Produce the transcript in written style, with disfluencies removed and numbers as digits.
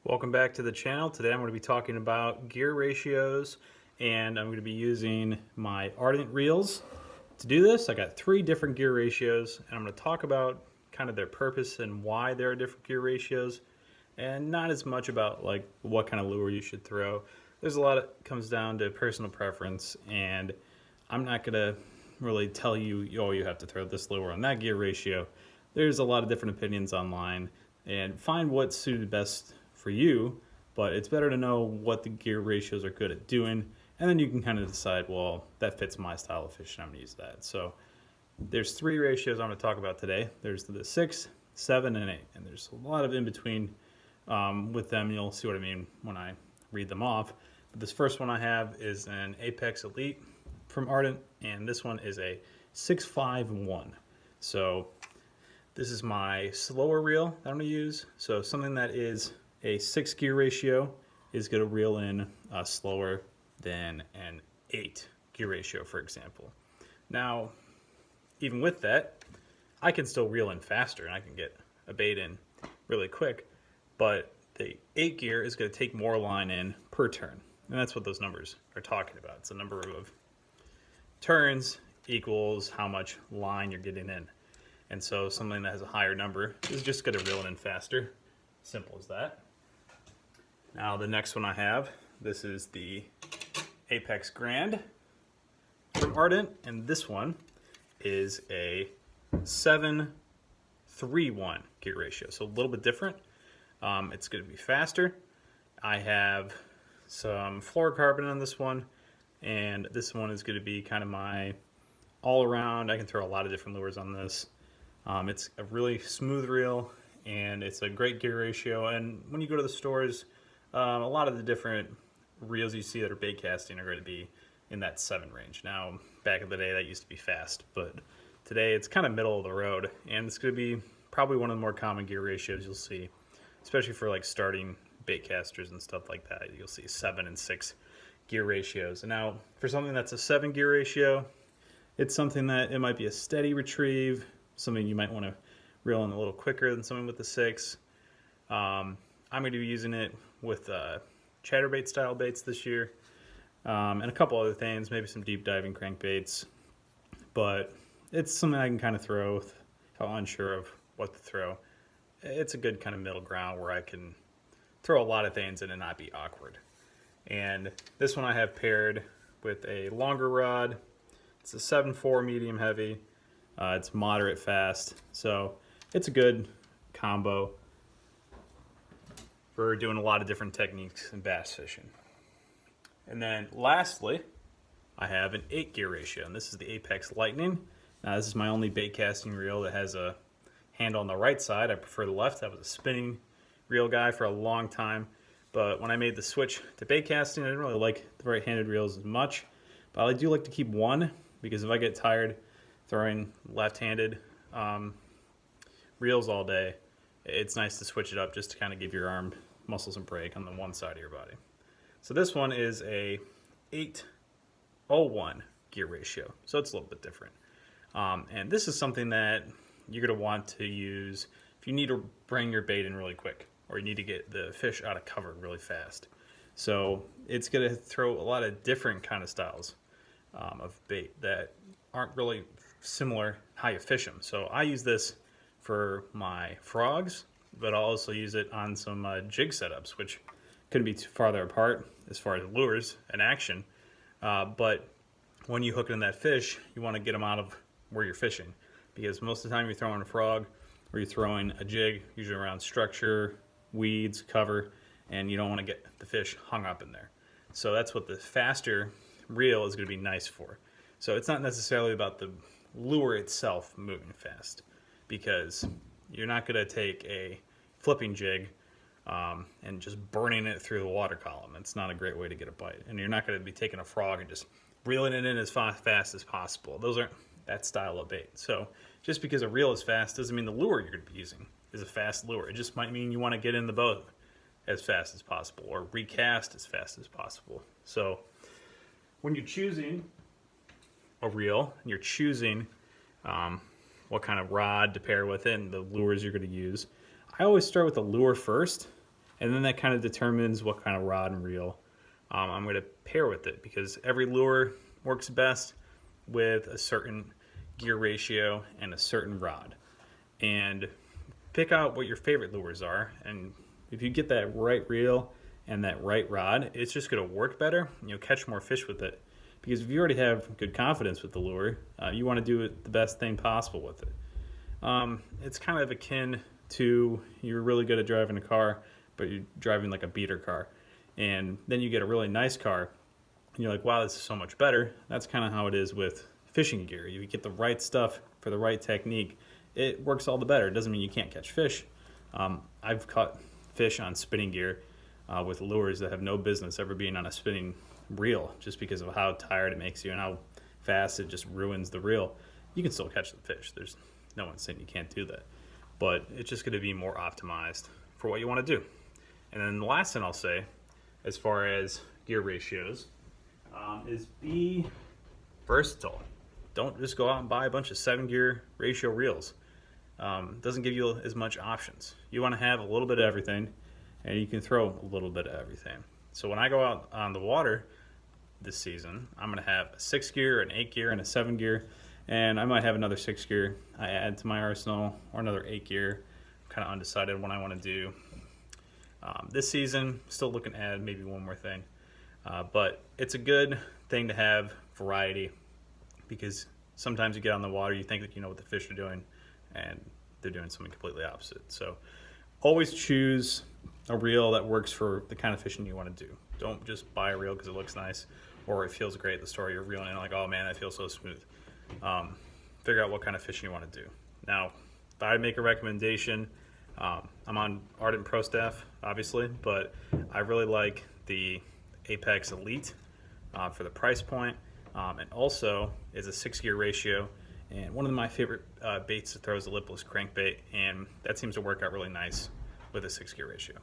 Welcome back to the channel. Today I'm going to be talking about gear ratios, and I'm going to be using my Ardent reels. To do this, I got 3 different gear ratios, and I'm going to talk about kind of their purpose and why there are different gear ratios, and not as much about like what kind of lure you should throw. There's a lot that comes down to personal preference, and I'm not going to really tell you, oh, you have to throw this lure on that gear ratio. There's a lot of different opinions online, and find what's suited best for you, but it's better to know what the gear ratios are good at doing, and then you can kind of decide, well, that fits my style of fishing, I'm going to use that. So there's 3 ratios I'm going to talk about today. There's the 6, 7, and 8, and there's a lot of in between with them. You'll see what I mean when I read them off. But this first one I have is an Apex Elite from Ardent, and this one is a 651. So this is my slower reel that I'm going to use. So something that is a 6 gear ratio is going to reel in slower than an 8 gear ratio, for example. Now, even with that, I can still reel in faster and I can get a bait in really quick, but the 8 gear is going to take more line in per turn. And that's what those numbers are talking about. It's the number of turns equals how much line you're getting in. And so something that has a higher number is just going to reel it in faster. Simple as that. Now the next one I have, this is the Apex Grand from Ardent, and this one is a 7-3-1 gear ratio, so a little bit different. It's going to be faster. I have some fluorocarbon on this one, and this one is going to be kind of my all-around. I can throw a lot of different lures on this. It's a really smooth reel, and it's a great gear ratio. And when you go to the stores, a lot of the different reels you see that are bait casting are going to be in that 7 range. Now, back in the day, that used to be fast, but today it's kind of middle of the road, and it's going to be probably one of the more common gear ratios you'll see, especially for like starting bait casters and stuff like that. You'll see 7 and 6 gear ratios. And now, for something that's a 7 gear ratio, it's something that it might be a steady retrieve, something you might want to reel in a little quicker than something with the 6. I'm going to be using it with chatterbait style baits this year, and a couple other things, maybe some deep diving crankbaits, but it's something I can kind of throw if I'm unsure of what to throw. It's a good kind of middle ground where I can throw a lot of things in and not be awkward. And this one I have paired with a longer rod. It's a 7.4 medium heavy. It's moderate fast, so it's a good combo for doing a lot of different techniques in bass fishing. And then lastly, I have an 8 gear ratio, and this is the Apex Lightning. Now this is my only bait casting reel that has a handle on the right side. I prefer the left. I was a spinning reel guy for a long time, but when I made the switch to bait casting, I didn't really like the right-handed reels as much, but I do like to keep one, because if I get tired throwing left-handed reels all day, it's nice to switch it up just to kind of give your arm muscles a break on the one side of your body. So this one is a 8:01 gear ratio, so it's a little bit different. And this is something that you're going to want to use if you need to bring your bait in really quick, or you need to get the fish out of cover really fast. So it's going to throw a lot of different kind of styles of bait that aren't really similar how you fish them. So I use this for my frogs, but I'll also use it on some jig setups, which couldn't be too farther apart as far as lures and action. But when you hook in that fish, you want to get them out of where you're fishing, because most of the time you're throwing a frog or you're throwing a jig, usually around structure, weeds, cover, and you don't want to get the fish hung up in there. So that's what the faster reel is going to be nice for. So it's not necessarily about the lure itself moving fast, because you're not going to take a flipping jig and just burning it through the water column. It's not a great way to get a bite. And you're not going to be taking a frog and just reeling it in as fast as possible. Those aren't that style of bait. So just because a reel is fast doesn't mean the lure you're going to be using is a fast lure. It just might mean you want to get in the boat as fast as possible, or recast as fast as possible. So when you're choosing a reel and you're choosing what kind of rod to pair with it and the lures you're going to use, I always start with the lure first, And then that kind of determines what kind of rod and reel I'm going to pair with it, because every lure works best with a certain gear ratio and a certain rod. And pick out what your favorite lures are, and if you get that right reel and that right rod, it's just going to work better and you'll catch more fish with it. Because if you already have good confidence with the lure, you want to do it the best thing possible with it. It's kind of akin to, you're really good at driving a car, but you're driving like a beater car, and then you get a really nice car and you're like, wow, this is so much better. That's kind of how it is with fishing gear. You get the right stuff for the right technique, it works all the better. It doesn't mean you can't catch fish. I've caught fish on spinning gear with lures that have no business ever being on a spinning reel, just because of how tired it makes you and how fast it just ruins the reel. You can still catch the fish. There's no one saying you can't do that, but it's just going to be more optimized for what you want to do. And then the last thing I'll say, as far as gear ratios, is be versatile. Don't just go out and buy a bunch of 7-gear ratio reels. Doesn't give you as much options. You want to have a little bit of everything, and you can throw a little bit of everything. So when I go out on the water this season, I'm going to have a 6-gear, an 8-gear, and a 7-gear, and I might have another 6-gear I add to my arsenal, or another 8-gear. I'm kind of undecided what I want to do. This season, still looking to add maybe one more thing. But it's a good thing to have variety, because sometimes you get on the water, you think that you know what the fish are doing, and they're doing something completely opposite. So always choose a reel that works for the kind of fishing you want to do. Don't just buy a reel because it looks nice or it feels great at the store you're reeling in, like, oh man, that feels so smooth. Figure out what kind of fishing you want to do. Now, if I make a recommendation, I'm on Ardent Pro staff, obviously, but I really like the Apex Elite for the price point, and also is a 6-gear ratio. And one of my favorite baits to throw is a lipless crankbait, and that seems to work out really nice with a 6-gear ratio.